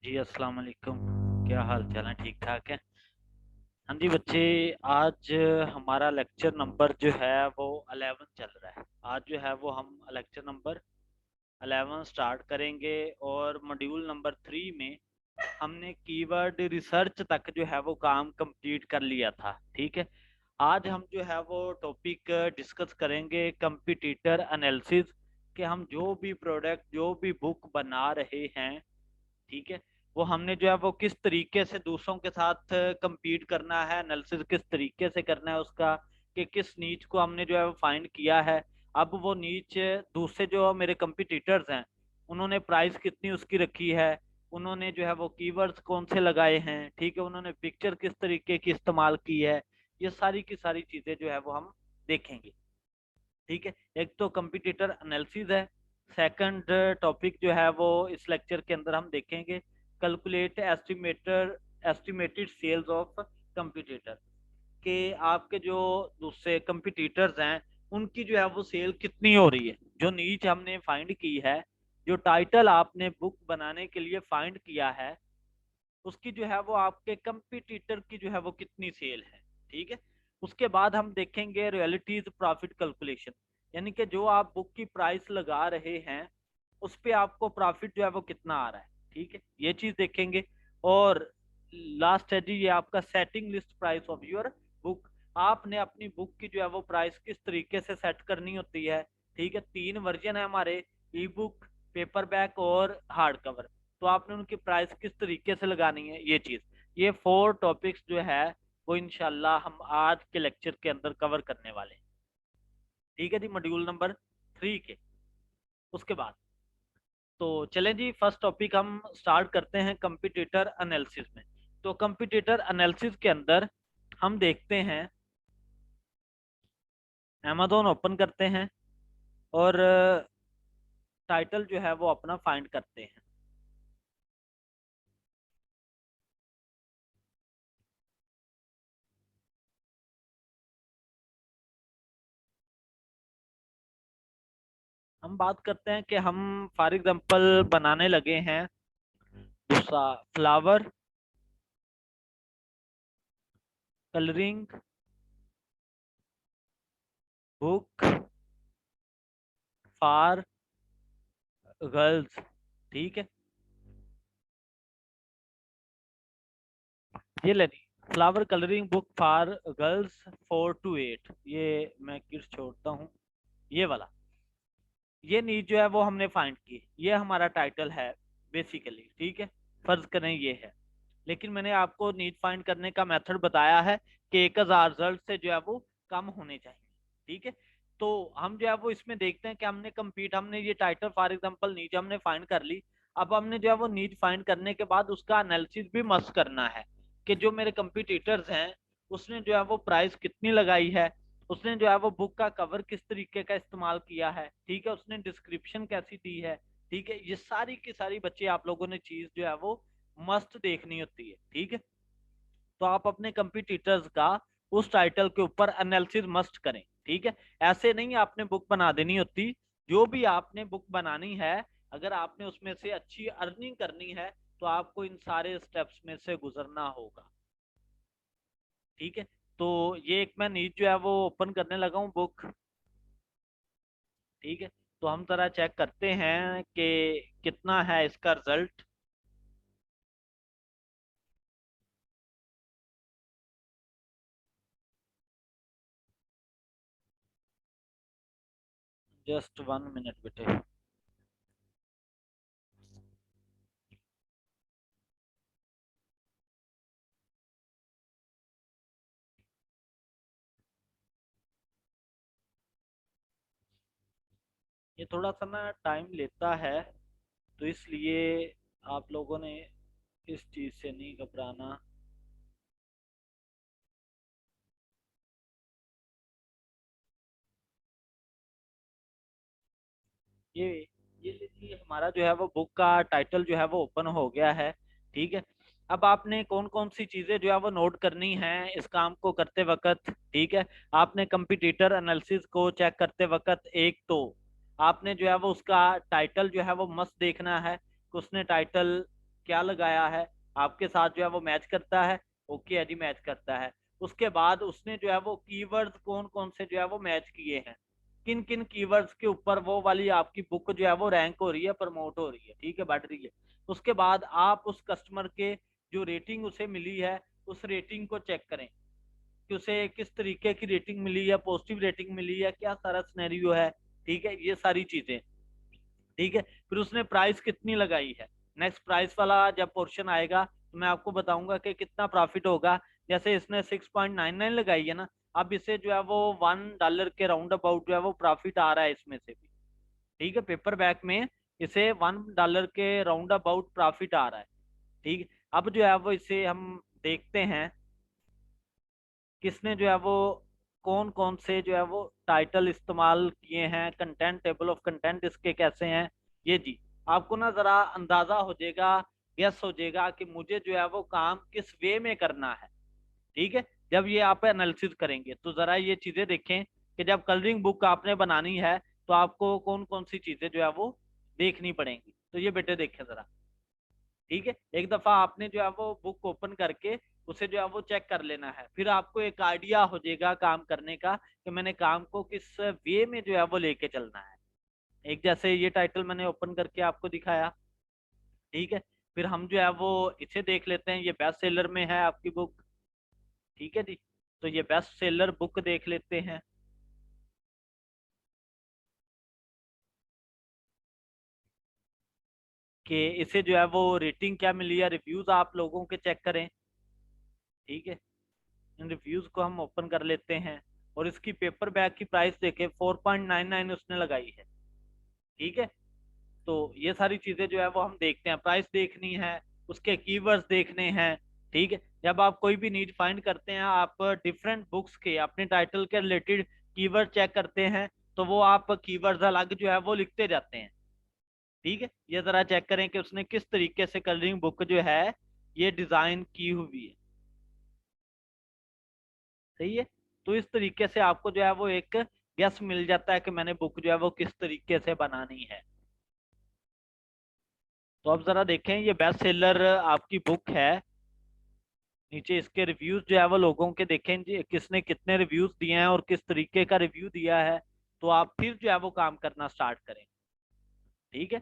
जी अस्सलाम वालेकुम। क्या हाल चाल है? ठीक ठाक है। हाँ जी बच्चे, आज हमारा लेक्चर नंबर जो है वो 11 चल रहा है। आज जो है वो हम लेक्चर नंबर 11 स्टार्ट करेंगे और मॉड्यूल नंबर 3 में हमने कीवर्ड रिसर्च तक जो है वो काम कंप्लीट कर लिया था। ठीक है, आज हम जो है वो टॉपिक डिस्कस करेंगे कंपटीटर एनालिसिस, कि हम जो भी प्रोडक्ट जो भी बुक बना रहे हैं, ठीक है, वो हमने जो है वो किस तरीके से दूसरों के साथ compete करना है, एनालिसिस किस तरीके से करना है उसका, कि किस नीच को हमने जो है वो फाइंड किया है। अब वो नीच दूसरे जो मेरे कंपिटिटर्स हैं उन्होंने प्राइस कितनी उसकी रखी है, उन्होंने जो है वो कीवर्ड्स कौन से लगाए हैं, ठीक है, उन्होंने पिक्चर किस तरीके की इस्तेमाल की है, ये सारी की सारी चीजें जो है वो हम देखेंगे। ठीक है, एक तो कंपटीटर एनालिसिस है। सेकंड टॉपिक जो है वो इस लेक्चर के अंदर हम देखेंगे calculate estimated sales of competitor, के आपके जो दूसरे कंपटीटर्स हैं उनकी जो है वो सेल कितनी हो रही है, जो नीच हमने फाइंड की है, जो टाइटल आपने बुक बनाने के लिए फाइंड किया है, उसकी जो है वो आपके कंपटीटर की जो है वो कितनी सेल है। ठीक है, उसके बाद हम देखेंगे रॉयल्टीज प्रॉफिट कैलकुलेशन, यानी कि जो आप बुक की प्राइस लगा रहे हैं उस पे आपको प्रॉफिट जो है वो कितना आ रहा है। ठीक है, ये चीज देखेंगे। और लास्ट है जी ये आपका setting list price of your book, आपने अपनी बुक की जो है वो प्राइस किस तरीके से सेट करनी होती है। ठीक है, 3 वर्जन है हमारे, ई बुक, पेपर बैक और हार्ड कवर, तो आपने उनकी प्राइस किस तरीके से लगानी है, ये चीज, ये 4 टॉपिक्स जो है वो इंशाल्लाह हम आज के लेक्चर के अंदर कवर करने वाले हैं। ठीक है जी, मॉड्यूल नंबर 3 के उसके बाद तो चलें जी, फर्स्ट टॉपिक हम स्टार्ट करते हैं कंपटीटर एनालिसिस में। तो कंपटीटर एनालिसिस के अंदर हम देखते हैं, अमेजोन ओपन करते हैं और टाइटल जो है वो अपना फाइंड करते हैं। हम बात करते हैं कि हम फॉर एग्जांपल बनाने लगे हैं दूसरा flower colouring book for girls. ठीक है, ये लेनी flower colouring book for girls 4 to 8, ये मैं किस छोड़ता हूँ, ये वाला, ये नीड जो है वो हमने फाइंड की, ये हमारा टाइटल है बेसिकली। ठीक है, फर्ज करें ये है, लेकिन मैंने आपको नीड फाइंड करने का मेथड बताया है कि 1000 रिजल्ट से जो है वो कम होने चाहिए। ठीक है, तो हम जो है वो इसमें देखते हैं कि हमने ये टाइटल फॉर एग्जांपल नीड हमने फाइंड कर ली। अब हमने जो है वो नीड फाइंड करने के बाद उसका एनालिसिस भी मस्त करना है, कि जो मेरे कंपिटिटर्स हैं उसने जो है वो प्राइस कितनी लगाई है, उसने जो है वो बुक का कवर किस तरीके का इस्तेमाल किया है, ठीक है, उसने डिस्क्रिप्शन कैसी दी है। ठीक है, ये सारी की सारी बच्चे आप लोगों ने चीज जो है वो मस्ट देखनी होती है। ठीक है, तो आप अपने कंपिटिटर्स का उस टाइटल के ऊपर एनालिसिस मस्ट करें। ठीक है, ऐसे नहीं आपने बुक बना देनी होती, जो भी आपने बुक बनानी है, अगर आपने उसमें से अच्छी अर्निंग करनी है तो आपको इन सारे स्टेप्स में से गुजरना होगा। ठीक है, तो ये एक मैं नीच जो है वो ओपन करने लगा हूँ बुक। ठीक है, तो हम जरा चेक करते हैं कि कितना है इसका रिजल्ट। जस्ट 1 मिनट बेटे। ये थोड़ा सा ना टाइम लेता है, तो इसलिए आप लोगों ने इस चीज से नहीं घबराना। ये ये लीजिए, हमारा जो है वो बुक का टाइटल जो है वो ओपन हो गया है। ठीक है, अब आपने कौन कौन सी चीजें जो है वो नोट करनी है इस काम को करते वक्त। ठीक है, आपने कंपटीटर एनालिसिस को चेक करते वक्त एक तो आपने जो है वो उसका टाइटल जो है वो मस्त देखना है कि उसने टाइटल क्या लगाया है, आपके साथ जो है वो मैच करता है? ओके है जी, मैच करता है। उसके बाद उसने जो है वो कीवर्ड्स कौन कौन से जो है वो मैच किए हैं, किन किन कीवर्ड्स के ऊपर वो वाली आपकी बुक जो है वो रैंक हो रही है, प्रमोट हो रही है, ठीक है, बढ़ रही है। उसके बाद आप उस कस्टमर के जो रेटिंग उसे मिली है, उस रेटिंग को चेक करें कि उसे किस तरीके की रेटिंग मिली है, पॉजिटिव रेटिंग मिली है, क्या सारा सिनेरियो है, ठीक है, ये सारी चीजें, ठीक है। फिर उसने प्राइस कितनी लगाई है, नेक्स्ट प्राइस वाला जब पोर्शन आएगा तो मैं आपको बताऊंगा कि कितना प्रॉफिट होगा। जैसे इसने 6.99 लगाई है ना, अब इसे जो है वो $1 के राउंड अबाउट जो है वो प्रॉफिट आ रहा है इसमें से भी, ठीक है, पेपर बैक में इसे $1 के राउंड अबाउट प्रॉफिट आ रहा है, ठीक है। अब जो है वो इसे हम देखते हैं किसने जो है वो कौन कौन से जो है वो टाइटल इस्तेमाल किए हैं, कंटेंट, टेबल ऑफ कंटेंट इसके कैसे हैं, ये जी आपको ना जरा अंदाजा हो जाएगा, गेस हो जाएगा कि मुझे जो है वो काम किस वे में करना है, ठीक है। जब ये आप एनालिसिस करेंगे तो जरा ये चीजें देखें कि जब कलरिंग बुक आपने बनानी है तो आपको कौन कौन सी चीजें जो है वो देखनी पड़ेंगी। तो ये बेटे देखें जरा, ठीक है, एक दफा आपने जो है वो बुक ओपन करके उसे जो है वो चेक कर लेना है, फिर आपको एक आइडिया हो जाएगा काम करने का कि मैंने काम को किस वे में जो है वो लेके चलना है। एक जैसे ये टाइटल मैंने ओपन करके आपको दिखाया, ठीक है। फिर हम जो है वो इसे देख लेते हैं, ये बेस्ट सेलर में है आपकी बुक, ठीक है जी। तो ये बेस्ट सेलर बुक देख लेते हैं कि इसे जो है वो रेटिंग क्या मिली है, रिव्यूज आप लोगों के चेक करें, ठीक है। इन रिव्यूज को हम ओपन कर लेते हैं और इसकी पेपर बैग की प्राइस देखें, 4.99 उसने लगाई है, ठीक है। तो ये सारी चीजें जो है वो हम देखते हैं, प्राइस देखनी है, उसके कीवर्ड्स देखने हैं, ठीक है। जब आप कोई भी नीड फाइंड करते हैं, आप डिफरेंट बुक्स के अपने टाइटल के रिलेटेड कीवर्ड चेक करते हैं, तो वो आप कीवर्ड्स अलग जो है वो लिखते जाते हैं, ठीक है। ये जरा चेक करें कि उसने किस तरीके से कलरिंग बुक जो है ये डिजाइन की हुई है, सही है। तो इस तरीके से आपको जो है वो एक गेस मिल जाता है कि मैंने बुक जो है वो किस तरीके से बनानी है। तो अब जरा देखें, ये बेस्ट सेलर आपकी बुक है, नीचे इसके रिव्यूज जो है वो लोगों के देखें जी, किसने कितने रिव्यूज दिए हैं और किस तरीके का रिव्यू दिया है, तो आप फिर जो है वो काम करना स्टार्ट करें, ठीक है।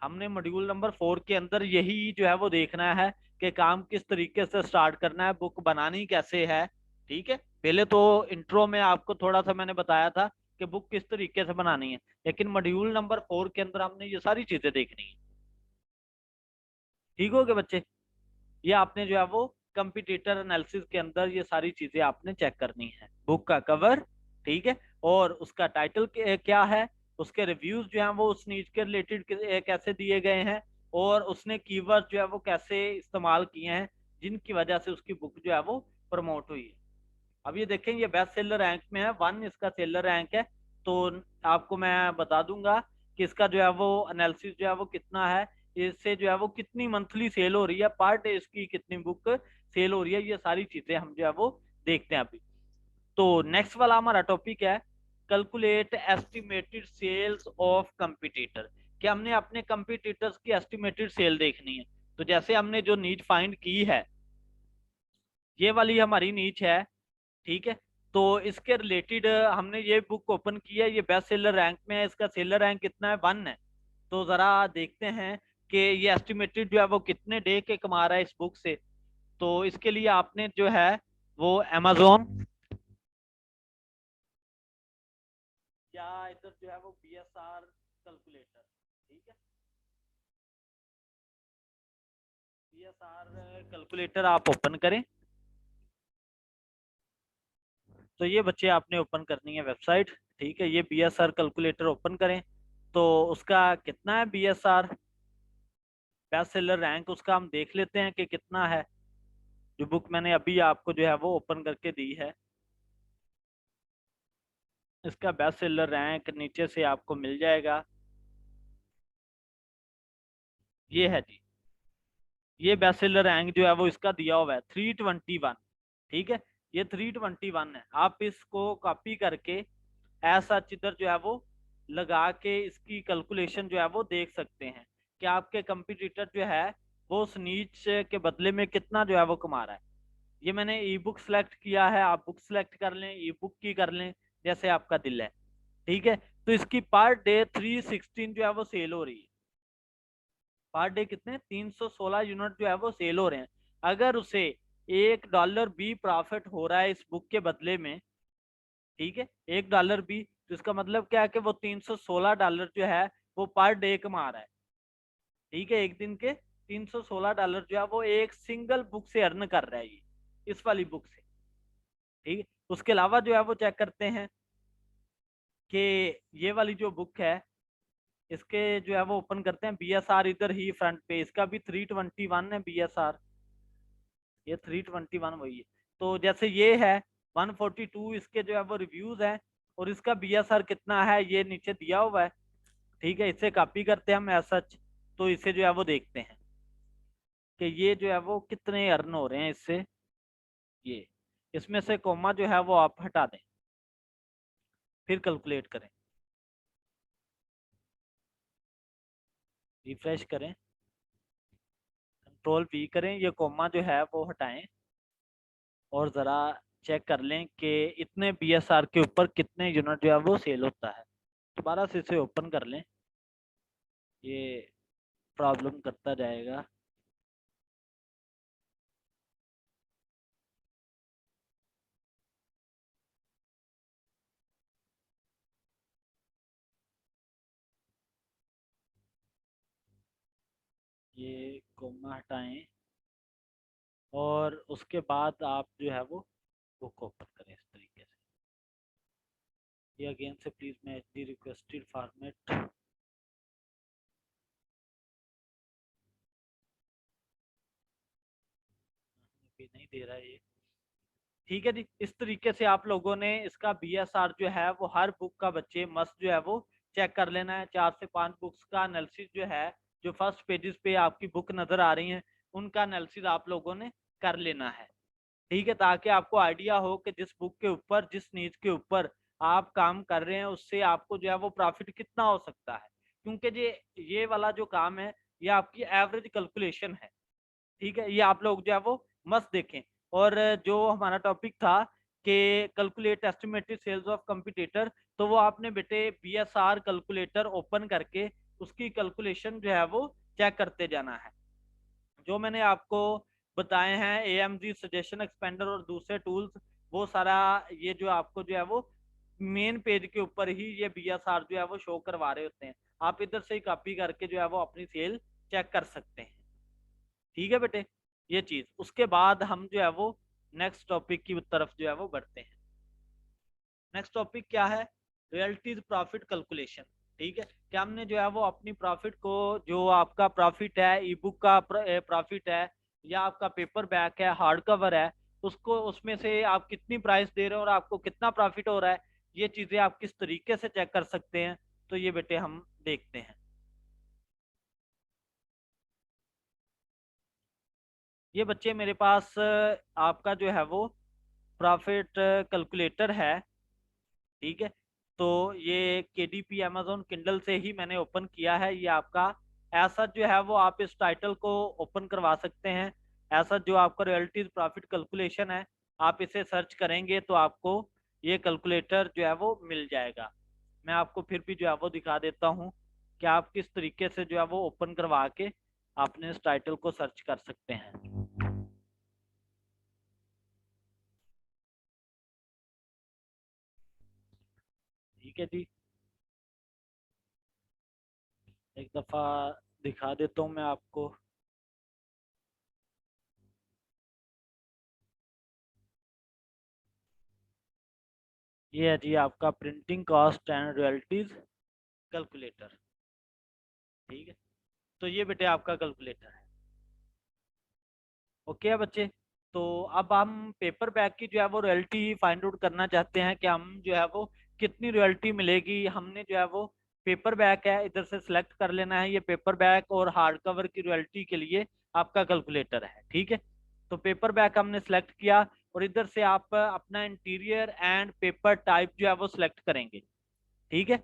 हमने मॉड्यूल नंबर 4 के अंदर यही जो है वो देखना है कि काम किस तरीके से स्टार्ट करना है, बुक बनानी कैसे है, ठीक है। पहले तो इंट्रो में आपको थोड़ा सा मैंने बताया था कि बुक किस तरीके से बनानी है, लेकिन मॉड्यूल नंबर 4 के अंदर हमने ये सारी चीजें देखनी है, ठीक हो गए बच्चे। ये आपने जो है वो कंपटीटर एनालिसिस के अंदर ये सारी चीजें आपने चेक करनी है, बुक का कवर, ठीक है, और उसका टाइटल क्या है, उसके रिव्यूज जो हैं वो उस नीच के रिलेटेड कैसे दिए गए हैं, और उसने कीवर्ड जो है वो कैसे इस्तेमाल किए हैं जिनकी वजह से उसकी बुक जो है वो प्रमोट हुई है। अब ये देखें, ये बेस्ट सेलर रैंक में है, 1 इसका सेलर रैंक है। तो आपको मैं बता दूंगा कि इसका जो है वो एनालिसिस जो है वो कितना है, इससे जो है वो कितनी मंथली सेल हो रही है, पर डे इसकी कितनी बुक सेल हो रही है, ये सारी चीजें हम जो है वो देखते हैं अभी। तो नेक्स्ट वाला हमारा टॉपिक है calculate estimated sales of competitor, कि हमने अपने कंपिटिटर्स की एस्टिमेटेड सेल देखनी है। तो जैसे हमने जो नीड फाइंड की है, ये वाली हमारी नीच है, ठीक है। तो इसके रिलेटेड हमने ये बुक ओपन की है, ये बेस्ट सेलर रैंक में है, इसका सेलर रैंक कितना है, 1 है। तो जरा देखते हैं कि ये एस्टिमेटेड जो है वो कितने डे के कमा रहा है इस बुक से। तो इसके लिए आपने जो है वो amazon या इधर जो है वो BSR कैलकुलेटर, ठीक है, BSR कैलकुलेटर आप ओपन करें। तो ये बच्चे आपने ओपन करनी है वेबसाइट, ठीक है, ये BSR कैलकुलेटर ओपन करें। तो उसका कितना है BSR बेस्ट सेलर रैंक, उसका हम देख लेते हैं कि कितना है। जो बुक मैंने अभी आपको जो है वो ओपन करके दी है, इसका बेस्ट सेलर रैंक नीचे से आपको मिल जाएगा, ये है जी। ये बेस्ट सेलर रैंक जो है वो इसका दिया हुआ है 321, ठीक है, ये 321 है। आप इसको कॉपी करके ऐसा चित्र जो है वो लगा के इसकी कैलकुलेशन जो है वो देख सकते हैं कि आपके कंपटीटर जो है वो उस नीच के बदले में कितना जो है वो कमा रहा है। ये मैंने ई बुक सेलेक्ट किया है, आप बुक सेलेक्ट कर लें, ई बुक की कर लें, जैसे आपका दिल है। ठीक है, तो इसकी पर डे 316 जो है वो सेल हो रही है। पर डे कितने 316 यूनिट जो है वो सेल हो रहे हैं। अगर उसे $1 भी प्रॉफिट हो रहा है इस बुक के बदले में, ठीक है, $1 भी, तो इसका मतलब क्या है कि वो $316 जो है वो पर डे कमा रहा है। ठीक है, एक दिन के $316 जो है वो एक सिंगल बुक से अर्न कर रहा है, ये इस वाली बुक से। ठीक है, उसके अलावा जो है वो चेक करते हैं कि ये वाली जो बुक है, इसके जो है वो ओपन करते हैं BSR, इधर ही फ्रंट पे इसका भी 321 है BSR, ये 321 वही है। तो जैसे ये है 142 इसके जो है वो रिव्यूज हैं, और इसका BSR कितना है ये नीचे दिया हुआ है। ठीक है, इसे कॉपी करते हैं हम ऐसा, तो इसे जो है वो देखते हैं कि ये जो है वो कितने अर्न हो रहे हैं इससे। ये इसमें से कोमा जो है वो आप हटा दें, फिर कैलकुलेट करें, रिफ्रेश करें, कंट्रोल V करें, ये कोमा जो है वो हटाएं, और ज़रा चेक कर लें कि इतने BSR के ऊपर कितने यूनिट जो है वो सेल होता है। दोबारा से इसे ओपन कर लें, ये प्रॉब्लम करता जाएगा। ये कोमा हटाएं, और उसके बाद आप जो है वो बुक ओपन करें इस तरीके से। ये अगेन से प्लीज़ मैं HD रिक्वेस्टेड फॉर्मेट, भी नहीं दे रहा है ये। ठीक है जी, इस तरीके से आप लोगों ने इसका BSR जो है वो हर बुक का बच्चे मस्त जो है वो चेक कर लेना है। 4 से 5 बुक्स का एनालिसिस जो है, जो फर्स्ट पेजेस पे आपकी बुक नजर आ रही हैं, उनका एनालिसिस आप लोगों ने कर लेना है। ठीक है, ताकि आपको आइडिया हो कि जिस बुक के ऊपर, जिस नीच के ऊपर आप काम कर रहे हैं, उससे आपको जो है वो प्रॉफिट कितना हो सकता है। क्योंकि ये वाला जो काम है, ये आपकी एवरेज कैलकुलेशन है। ठीक है, ये आप लोग जो है वो मस्त देखें। और जो हमारा टॉपिक था कि calculate estimated sales of competitor, तो वो आपने बेटे BSR कैलकुलेटर ओपन करके उसकी कैलकुलेशन जो है वो चेक करते जाना है। जो मैंने आपको बताए हैं AMG सजेशन एक्सपेंडर और दूसरे टूल्स, वो सारा ये जो आपको जो है वो मेन पेज के ऊपर ही ये BSR जो है वो शो करवा रहे होते हैं। आप इधर से ही कॉपी करके जो है वो अपनी सेल चेक कर सकते हैं। ठीक है बेटे, ये चीज, उसके बाद हम जो है वो नेक्स्ट टॉपिक की तरफ जो है वो बढ़ते हैं। नेक्स्ट टॉपिक क्या है? Royalties profit calculation. ठीक है, कि हमने जो है वो अपनी प्रॉफिट को, जो आपका प्रॉफिट है ई बुक का प्रॉफिट है, या आपका पेपर बैक है, हार्ड कवर है, उसको, उसमें से आप कितनी प्राइस दे रहे हो और आपको कितना प्रॉफिट हो रहा है, ये चीजें आप किस तरीके से चेक कर सकते हैं, तो ये बेटे हम देखते हैं। ये बच्चे मेरे पास आपका जो है वो प्रॉफिट कैलकुलेटर है। ठीक है, तो ये KDP Amazon Kindle से ही मैंने ओपन किया है। ये आपका ऐसा जो है वो आप इस टाइटल को ओपन करवा सकते हैं। ऐसा जो आपका रॉयल्टीज प्रॉफिट कैलकुलेशन है, आप इसे सर्च करेंगे तो आपको ये कैलकुलेटर जो है वो मिल जाएगा। मैं आपको फिर भी जो है वो दिखा देता हूँ कि आप किस तरीके से जो है वो ओपन करवा के आपने इस टाइटल को सर्च कर सकते हैं। ठीक है जी, एक दफ़ा दिखा देता हूँ मैं आपको। ये है जी आपका printing cost and royalties calculator. ठीक है, तो ये बेटे आपका कैलकुलेटर है। ओके है बच्चे, तो अब हम पेपर बैग की जो है वो रॉयल्टी फाइंड आउट करना चाहते हैं कि हम जो है वो कितनी रॉयल्टी मिलेगी। हमने जो है वो पेपर बैग है, इधर से सिलेक्ट कर लेना है। ये पेपर बैग और हार्ड कवर की रॉयल्टी के लिए आपका कैलकुलेटर है। ठीक है, तो पेपर बैग हमने सिलेक्ट किया, और इधर से आप अपना इंटीरियर एंड पेपर टाइप जो है वो सिलेक्ट करेंगे। ठीक है,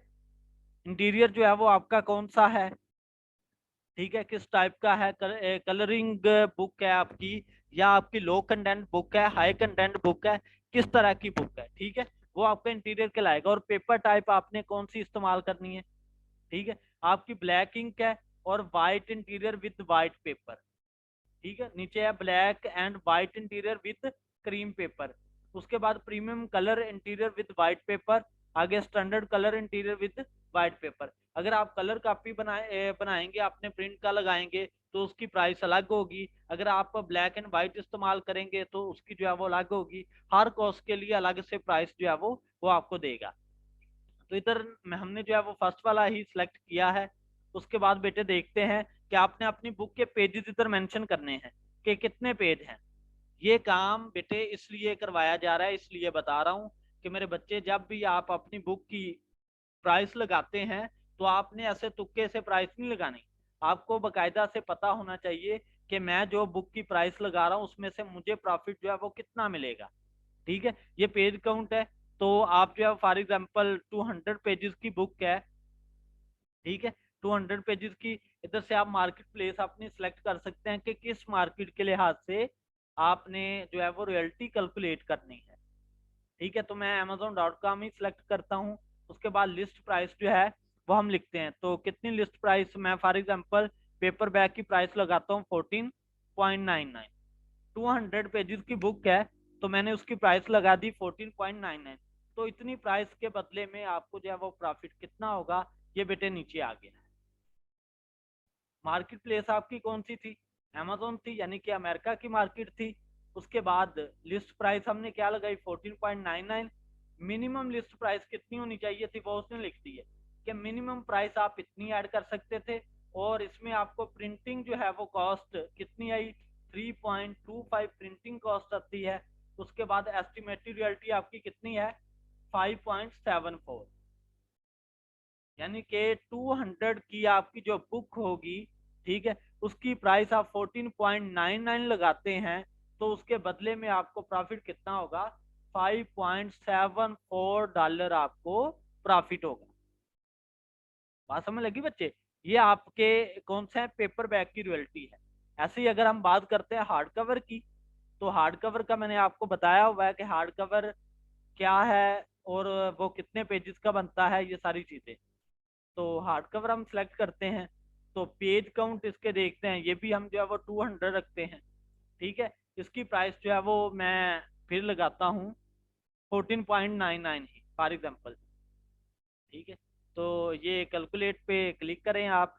इंटीरियर जो है वो आपका कौन सा है? ठीक है, किस टाइप का है, कलरिंग बुक है आपकी, या आपकी लो कंटेंट बुक है, हाई कंटेंट बुक है, किस तरह की बुक है, ठीक है, वो आपका इंटीरियर कहलाएगा। और पेपर टाइप आपने कौन सी इस्तेमाल करनी है, ठीक है, आपकी ब्लैक इंक है और white interior with white paper, ठीक है, नीचे है black and white interior with cream paper, उसके बाद premium colour interior with white paper, आगे standard colour interior with white paper. अगर आप कलर कॉपी बनाएंगे, आपने प्रिंट का लगाएंगे तो उसकी प्राइस अलग होगी। अगर आप ब्लैक एंड व्हाइट इस्तेमाल करेंगे तो उसकी जो है वो अलग होगी। हर कॉस्ट के लिए अलग से प्राइस जो है वो आपको देगा। तो इधर हमने जो है वो फर्स्ट वाला ही सिलेक्ट किया है। उसके बाद बेटे देखते हैं कि आपने अपनी बुक के पेजेस इधर मेंशन करने हैं कि कितने पेज हैं। ये काम बेटे इसलिए करवाया जा रहा है, इसलिए बता रहा हूँ कि मेरे बच्चे, जब भी आप अपनी बुक की प्राइस लगाते हैं तो आपने ऐसे तुक्के से प्राइस नहीं लगानी। आपको बकायदा से पता होना चाहिए कि मैं जो बुक की प्राइस लगा रहा हूँ उसमें से मुझे प्रॉफिट जो है वो कितना मिलेगा। ठीक है, ये पेज काउंट है। तो आप जो है फॉर एग्जांपल 200 पेजेस की बुक है, ठीक है, 200 पेजेस की। इधर से आप मार्केट प्लेस अपनी सिलेक्ट कर सकते हैं कि किस मार्केट के लिहाज से आपने जो है वो रॉयल्टी कैलकुलेट करनी है। ठीक है, तो मैं amazon.com ही सिलेक्ट करता हूँ। उसके बाद लिस्ट प्राइस जो है वो हम लिखते हैं। तो कितनी लिस्ट प्राइस, मैं फॉर एग्जांपल पेपर बैग की प्राइस लगाता हूँ 14.99। 200 पेजेस की बुक है तो मैंने उसकी प्राइस लगा दी 14.99। तो इतनी प्राइस के बदले में आपको जो है वो प्रॉफिट कितना होगा, ये बेटे नीचे आ गया है। मार्केट प्लेस आपकी कौन सी थी, amazon थी, यानी कि अमेरिका की मार्केट थी। उसके बाद लिस्ट प्राइस हमने क्या लगाई 14.99। मिनिमम लिस्ट प्राइस कितनी होनी चाहिए थी वो उसने लिख दी है कि मिनिमम प्राइस आप इतनी ऐड कर सकते थे। और इसमें आपको प्रिंटिंग जो है वो कॉस्ट कितनी आई, 3.25 प्रिंटिंग कॉस्ट आती है। उसके बाद एस्टिमेटेड रॉयल्टी आपकी कितनी है, 5.74। यानी कि 200 की आपकी जो बुक होगी, ठीक है, उसकी प्राइस आप 14.99 लगाते हैं तो उसके बदले में आपको प्रॉफिट कितना होगा, $5.74 आपको प्रॉफिट होगा। बात समझ लगी बच्चे? ये आपके कौन सा है, पेपर बैग की रॉयल्टी है। ऐसे ही अगर हम बात करते हैं हार्ड कवर की, तो हार्ड कवर का मैंने आपको बताया हुआ है कि हार्ड कवर क्या है और वो कितने पेजेस का बनता है, ये सारी चीजें। तो हार्ड कवर हम सेलेक्ट करते हैं तो पेज काउंट इसके देखते हैं, ये भी हम जो है वो 200 रखते हैं। ठीक है, इसकी प्राइस जो है वो मैं फिर लगाता हूँ 14.99 ही फॉर एग्जाम्पल। ठीक है, तो ये कैलकुलेट पे क्लिक करें आप,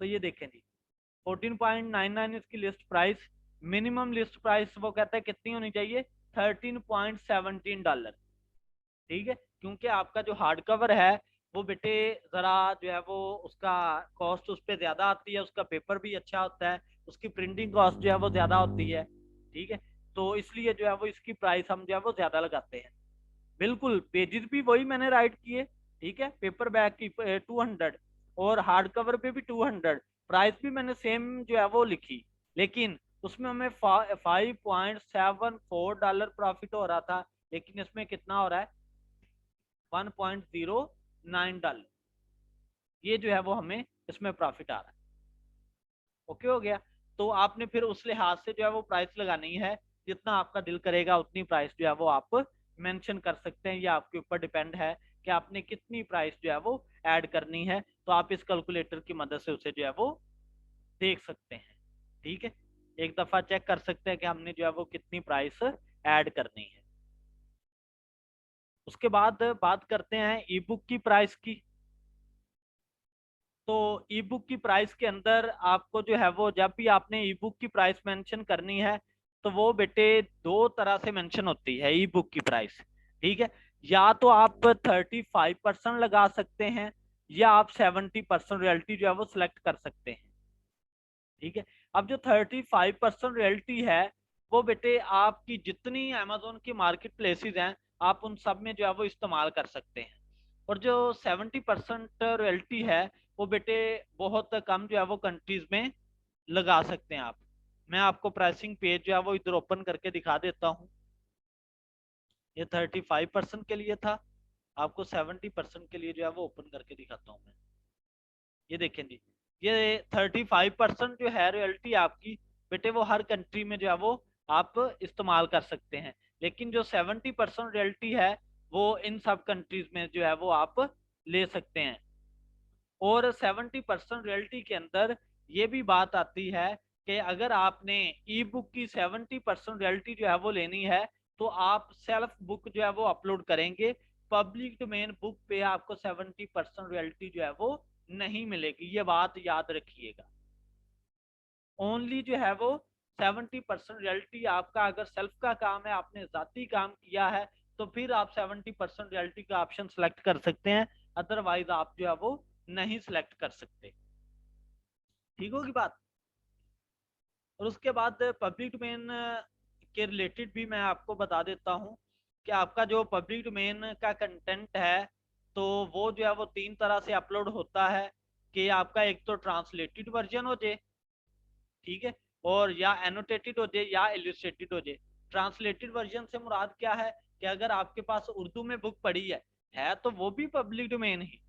तो ये देखें जी 14.99 इसकी list price. Minimum list price वो कहता है कितनी होनी चाहिए, $13.17। ठीक है, क्योंकि आपका जो हार्ड कवर है वो बेटे जरा जो है वो उसका कॉस्ट उस पर ज्यादा आती है, उसका पेपर भी अच्छा होता है, उसकी प्रिंटिंग कॉस्ट जो है वो ज्यादा होती है। ठीक है, तो इसलिए जो है वो इसकी प्राइस हम जो है वो ज्यादा लगाते हैं। बिल्कुल पेजेस भी वही मैंने राइट किए, ठीक है, पेपर बैग की 200 और हार्ड कवर पे भी 200, प्राइस भी मैंने सेम जो है वो लिखी। लेकिन उसमें हमें $5.74 प्रॉफिट हो रहा था, लेकिन इसमें कितना हो रहा है, $1.09। ये जो है वो हमें इसमें प्रॉफिट आ रहा है। ओके हो गया। तो आपने फिर उस लिहाज से जो है वो प्राइस लगानी है, जितना आपका दिल करेगा उतनी प्राइस जो है वो आप मेंशन कर सकते हैं। ये आपके ऊपर डिपेंड है कि आपने कितनी प्राइस जो है वो ऐड करनी है। तो आप इस कैलकुलेटर की मदद से उसे जो है वो देख सकते हैं। ठीक है, एक दफा चेक कर सकते हैं कि हमने जो है वो कितनी प्राइस ऐड करनी है। उसके बाद बात करते हैं ई बुक की प्राइस की। तो ई बुक की प्राइस के अंदर आपको जो है वो, जब भी आपने ई बुक की प्राइस मेंशन करनी है तो वो बेटे दो तरह से मेंशन होती है ई बुक की प्राइस। ठीक है, या तो आप 35% लगा सकते हैं या आप 70% रॉयल्टी जो है वो सिलेक्ट कर सकते हैं। ठीक है, अब जो 35% रॉयल्टी है वो बेटे आपकी जितनी अमेजोन की मार्केट प्लेसेस हैं आप उन सब में जो है वो इस्तेमाल कर सकते हैं। और जो 70% रॉयल्टी है वो बेटे बहुत कम जो है वो कंट्रीज में लगा सकते हैं आप। मैं आपको प्राइसिंग पेज जो है वो इधर ओपन करके दिखा देता हूँ। ये 35% के लिए था, आपको 70% के लिए जो है वो ओपन करके दिखाता हूँ मैं। ये देखें जी, ये 35% जो है रॉयल्टी आपकी बेटे वो हर कंट्री में जो है वो आप इस्तेमाल कर सकते हैं, लेकिन जो 70% रॉयल्टी है वो इन सब कंट्रीज में जो है वो आप ले सकते हैं। और 70% रॉयल्टी के अंदर ये भी बात आती है कि अगर आपने ई बुक की 70% रॉयल्टी जो है वो लेनी है तो आप सेल्फ बुक जो है वो अपलोड करेंगे, पब्लिक डोमेन बुक पे आपको 70% रॉयल्टी जो है वो नहीं मिलेगी, ये बात याद रखिएगा। ओनली जो है वो 70% रॉयल्टी आपका, अगर सेल्फ का काम है, आपने जाती काम किया है, तो फिर आप 70% रॉयल्टी का ऑप्शन सेलेक्ट कर सकते हैं, अदरवाइज आप जो है वो नहीं सिलेक्ट कर सकते। ठीक होगी बात। और उसके बाद पब्लिक डोमेन के रिलेटेड भी मैं आपको बता देता हूँ कि आपका जो पब्लिक डोमेन का कंटेंट है तो वो जो है वो तीन तरह से अपलोड होता है, कि आपका एक तो ट्रांसलेटेड वर्जन हो जाए, ठीक है, और या एनोटेटेड हो जाए या इलस्ट्रेटेड हो जाए। ट्रांसलेटेड वर्जन से मुराद क्या है कि अगर आपके पास उर्दू में बुक पड़ी है तो वो भी पब्लिक डोमेन ही,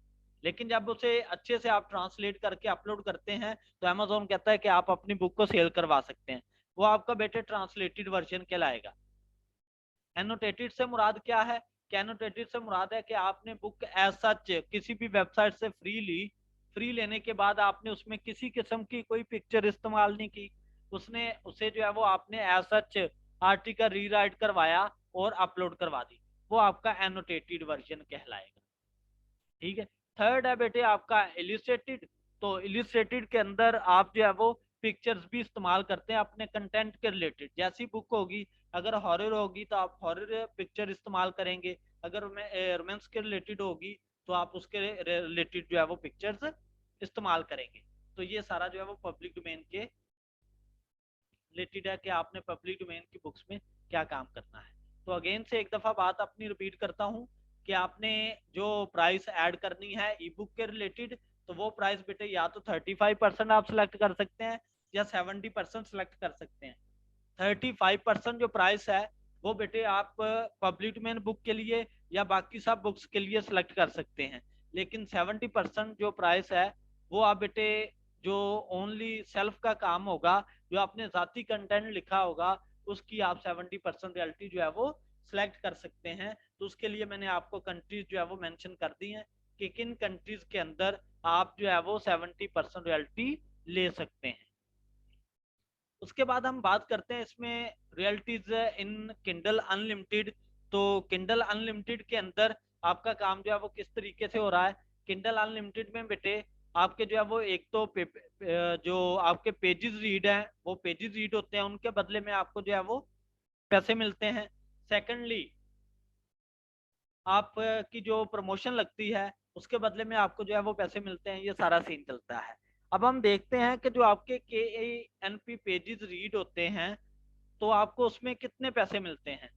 लेकिन जब उसे अच्छे से आप ट्रांसलेट करके अपलोड करते हैं तो अमेजोन कहता है कि आप अपनी बुक को सेल करवा सकते हैं, वो आपका बेटे ट्रांसलेटेड वर्जन कहलाएगा। एनोटेटेड से मुराद क्या है कि एनोटेटेड से मुराद है कि आपने बुक एज सच किसी भी वेबसाइट से फ्री ली, फ्री लेने के बाद आपने उसमें किसी किस्म की कोई पिक्चर इस्तेमाल नहीं की, उसने उसे जो है वो आपने एज सच आर्टिकल रीराइट करवाया और अपलोड करवा दी, वो आपका एनोटेटेड वर्जन कहलाएगा। ठीक है। थर्ड है बेटे आपका इलिस्ट्रेटेड। तो इलिस्ट्रेटेड के अंदर आप जो है वो पिक्चर्स भी इस्तेमाल करते हैं अपने कंटेंट के रिलेटेड, जैसी बुक होगी, अगर हॉरर होगी तो आप हॉरर पिक्चर इस्तेमाल करेंगे, अगर रोमांस के रिलेटेड होगी तो आप उसके रिलेटेड जो है वो पिक्चर्स इस्तेमाल करेंगे। तो ये सारा जो है वो पब्लिक डोमेन के रिलेटेड है कि आपने पब्लिक डोमेन की बुक्स में क्या काम करना है। तो अगेन से एक दफा बात अपनी रिपीट करता हूँ कि आपने जो प्राइस ऐड करनी है ई बुक के रिलेटेड, तो वो प्राइस बेटे या तो 35% आप सिलेक्ट कर सकते हैं या 70% सिलेक्ट कर सकते हैं। 35% जो प्राइस है वो बेटे आप पब्लिक डोमेन बुक के लिए या बाकी सब बुक्स के लिए सिलेक्ट कर सकते हैं, लेकिन 70% जो प्राइस है वो आप बेटे जो ओनली सेल्फ का काम होगा, जो आपने जाती कंटेंट लिखा होगा, उसकी आप 70% रॉयल्टी जो है वो सिलेक्ट कर सकते हैं। तो उसके लिए मैंने आपको कंट्रीज जो है वो मेंशन कर दी हैं कि किन कंट्रीज के अंदर आप जो है वो 70% रॉयल्टी ले सकते हैं। उसके बाद हम बात करते हैं इसमें रियल्टीज इन किंडल अनलिमिटेड। तो किंडल अनलिमिटेड के अंदर आपका काम जो है वो किस तरीके से हो रहा है। किंडल अनलिमिटेड में बेटे आपके जो है वो एक तो जो आपके पेजेस रीड हैं वो पेजेस रीड होते हैं, उनके बदले में आपको जो है वो पैसे मिलते हैं। सेकेंडली आप की जो प्रमोशन लगती है उसके बदले में आपको जो है वो पैसे मिलते हैं, ये सारा सीन चलता है। अब हम देखते हैं कि जो आपके के एन पी पेजेस रीड होते हैं तो आपको उसमें कितने पैसे मिलते हैं।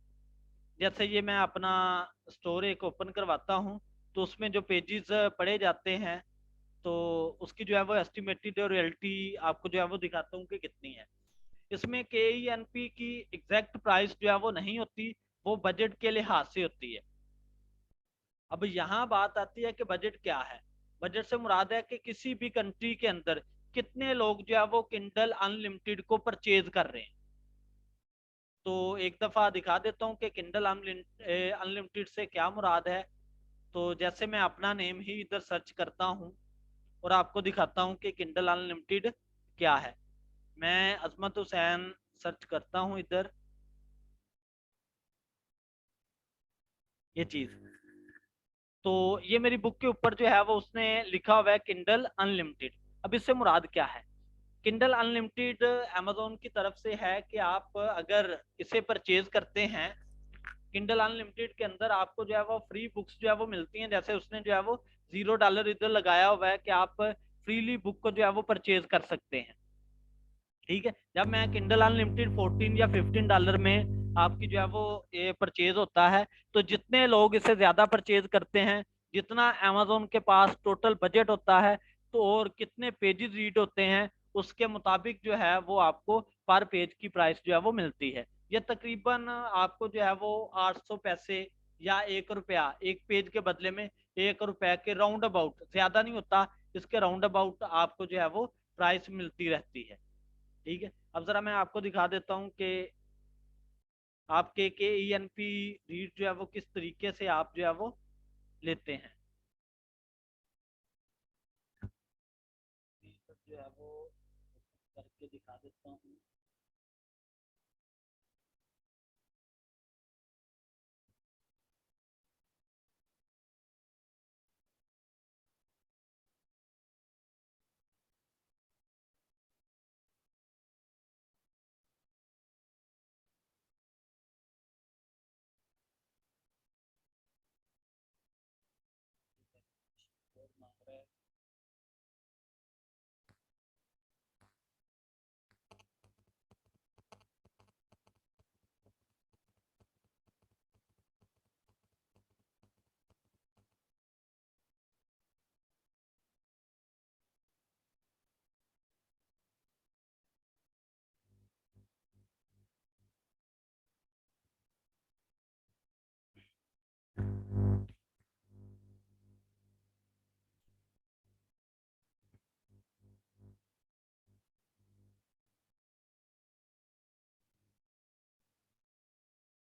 जैसे ये मैं अपना स्टोर एक ओपन करवाता हूँ तो उसमें जो पेजेस पढ़े जाते हैं तो उसकी जो है वो एस्टिमेटेड रॉयल्टी आपको जो है वो दिखाता हूँ कि कितनी है। इसमें के एन पी की एग्जैक्ट प्राइस जो है वो नहीं होती, वो बजट के लिहाज से होती है। अब यहाँ बात आती है कि बजट क्या है। बजट से मुराद है कि किसी भी कंट्री के अंदर कितने लोग जो है वो किंडल अनलिमिटेड को परचेज कर रहे हैं। तो एक दफा दिखा देता हूँ कि किंडल अनलिमिटेड से क्या मुराद है। तो जैसे मैं अपना नेम ही इधर सर्च करता हूँ और आपको दिखाता हूँ कि किंडल अनलिमिटेड क्या है। मैं अजमत हुसैन सर्च करता हूँ इधर, ये चीज। तो ये मेरी बुक के ऊपर जो है वो उसने लिखा हुआ है किंडल अनलिमिटेड। अब इससे मुराद क्या है। किंडल अनलिमिटेड अमेजोन की तरफ से है कि आप अगर इसे परचेज करते हैं, किंडल अनलिमिटेड के अंदर आपको जो है वो फ्री बुक्स जो है वो मिलती हैं। जैसे उसने जो है वो $0 इधर लगाया हुआ है कि आप फ्रीली बुक को जो है वो परचेज कर सकते हैं। ठीक है। जब मैं किंडल अनलिमिटेड 14 या $15 में आपकी जो है वो ये परचेज होता है, तो जितने लोग इसे ज्यादा परचेज करते हैं, जितना अमेजोन के पास टोटल बजट होता है, तो और कितने पेजेस रीड होते हैं, उसके मुताबिक जो है वो आपको पर पेज की प्राइस जो है वो मिलती है। ये तकरीबन आपको जो है वो 800 पैसे या 1 रुपया एक पेज के बदले में, 1 रुपए के राउंड अबाउट, ज्यादा नहीं होता। इसके राउंड अबाउट आपको जो है वो प्राइस मिलती रहती है। ठीक है, अब जरा मैं आपको दिखा देता हूँ कि आपके के ई एन पी रीड जो है वो किस तरीके से आप जो है वो लेते हैं। जो है वो करके दिखा देता हूँ।